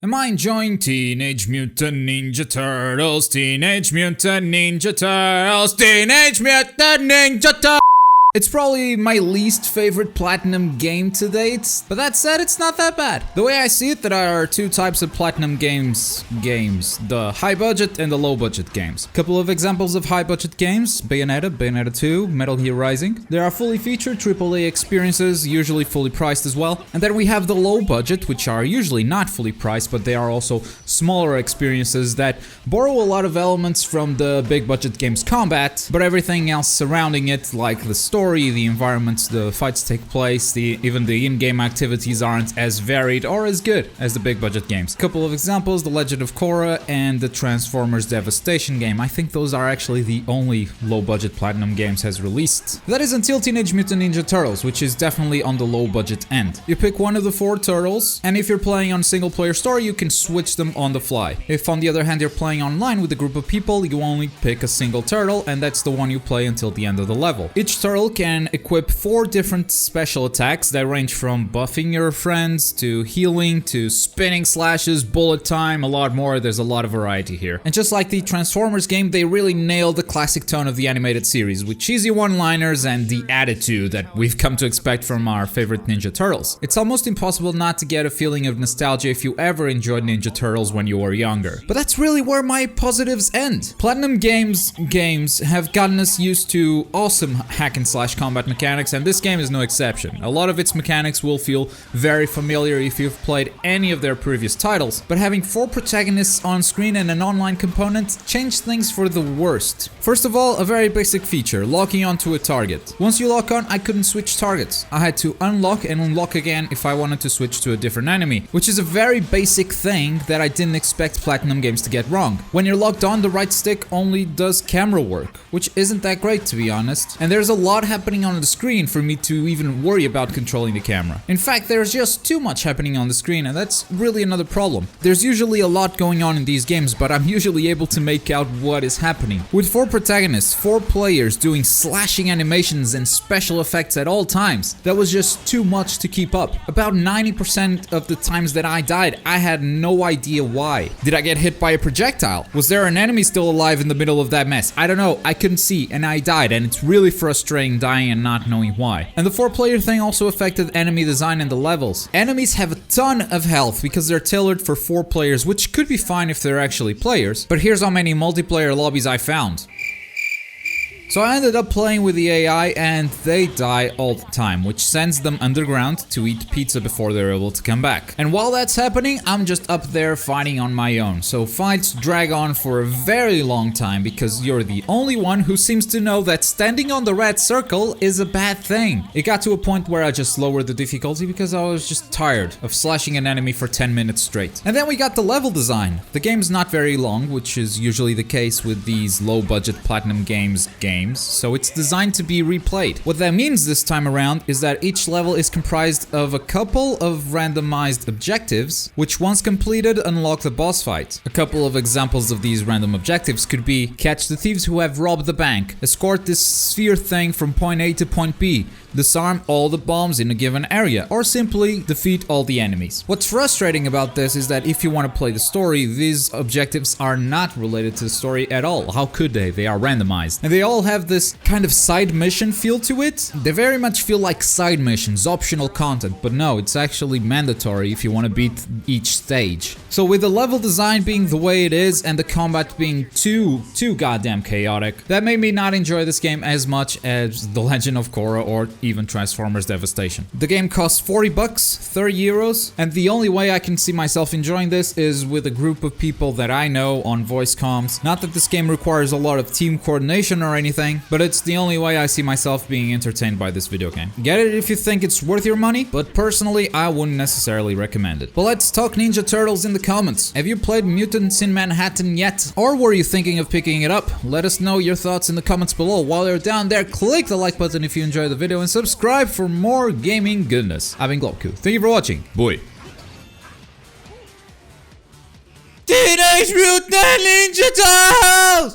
Am I enjoying Teenage Mutant Ninja Turtles? Teenage Mutant Ninja Turtles? Teenage Mutant Ninja Turtles? It's probably my least favorite platinum game to date, but that said, it's not that bad. The way I see it, there are two types of platinum games, the high budget and the low budget games. Couple of examples of high budget games: Bayonetta 2, Metal Gear Rising. There are fully featured AAA experiences, usually fully priced as well. And then we have the low budget, which are usually not fully priced, but they are also smaller experiences that borrow a lot of elements from the big budget game's combat, but everything else surrounding it, like the story, the environments, the fights take place, even the in-game activities aren't as varied or as good as the big budget games. Couple of examples: The Legend of Korra and the Transformers Devastation game. I think those are actually the only low budget platinum games has released. That is until Teenage Mutant Ninja Turtles, which is definitely on the low budget end. You pick one of the 4 turtles, and if you're playing on single player story, you can switch them on the fly. If on the other hand you're playing online with a group of people, you only pick a single turtle, and that's the one you play until the end of the level. Each turtle can equip 4 different special attacks that range from buffing your friends to healing to spinning slashes, bullet time, a lot more. There's a lot of variety here. And just like the Transformers game, they really nailed the classic tone of the animated series with cheesy one-liners and the attitude that we've come to expect from our favorite Ninja Turtles. It's almost impossible not to get a feeling of nostalgia if you ever enjoyed Ninja Turtles when you were younger. But that's really where my positives end. Platinum games have gotten us used to awesome hack and slash combat mechanics, and this game is no exception. A lot of its mechanics will feel very familiar if you've played any of their previous titles, but having 4 protagonists on screen and an online component changed things for the worst. First of all, a very basic feature: locking onto a target. Once you lock on, I couldn't switch targets. I had to unlock and unlock again if I wanted to switch to a different enemy, which is a very basic thing that I didn't expect platinum games to get wrong. When you're locked on, the right stick only does camera work, which isn't that great, to be honest, and there's a lot happening on the screen for me to even worry about controlling the camera. In fact, there's just too much happening on the screen, and that's really another problem. There's usually a lot going on in these games, but I'm usually able to make out what is happening. With 4 protagonists, 4 players doing slashing animations and special effects at all times, that was just too much to keep up. About 90% of the times that I died, I had no idea why. Did I get hit by a projectile? Was there an enemy still alive in the middle of that mess? I don't know, I couldn't see, and I died, and it's really frustrating dying and not knowing why. And the 4-player thing also affected enemy design in the levels. Enemies have a ton of health because they're tailored for 4 players, which could be fine if they're actually players, but here's how many multiplayer lobbies I found. So I ended up playing with the AI, and they die all the time, which sends them underground to eat pizza before they're able to come back. And while that's happening, I'm just up there fighting on my own. So fights drag on for a very long time because you're the only one who seems to know that standing on the red circle is a bad thing. It got to a point where I just lowered the difficulty because I was just tired of slashing an enemy for 10 minutes straight. And then we got the level design. The game's not very long, which is usually the case with these low-budget platinum games, so it's designed to be replayed. What that means this time around is that each level is comprised of a couple of randomized objectives, which once completed unlock the boss fight. A couple of examples of these random objectives could be: catch the thieves who have robbed the bank, escort this sphere thing from point A to point B, disarm all the bombs in a given area, or simply defeat all the enemies. What's frustrating about this is that if you want to play the story, these objectives are not related to the story at all. How could they? They are randomized. And they all have this kind of side mission feel to it. They very much feel like side missions, optional content, but no, it's actually mandatory if you want to beat each stage. So with the level design being the way it is and the combat being too goddamn chaotic, that made me not enjoy this game as much as The Legend of Korra or even Transformers Devastation. The game costs 40 bucks, 30 euros, and the only way I can see myself enjoying this is with a group of people that I know on voice comms. Not that this game requires a lot of team coordination or anything, but it's the only way I see myself being entertained by this video game. Get it if you think it's worth your money, but personally I wouldn't necessarily recommend it. But let's talk Ninja Turtles in the comments. Have you played Mutants in Manhattan yet? Or were you thinking of picking it up? Let us know your thoughts in the comments below. While you're down there, click the like button if you enjoyed the video and subscribe for more gaming goodness. I've been Globku. Thank you for watching. Boy. Teenage Mutant Ninja Turtles!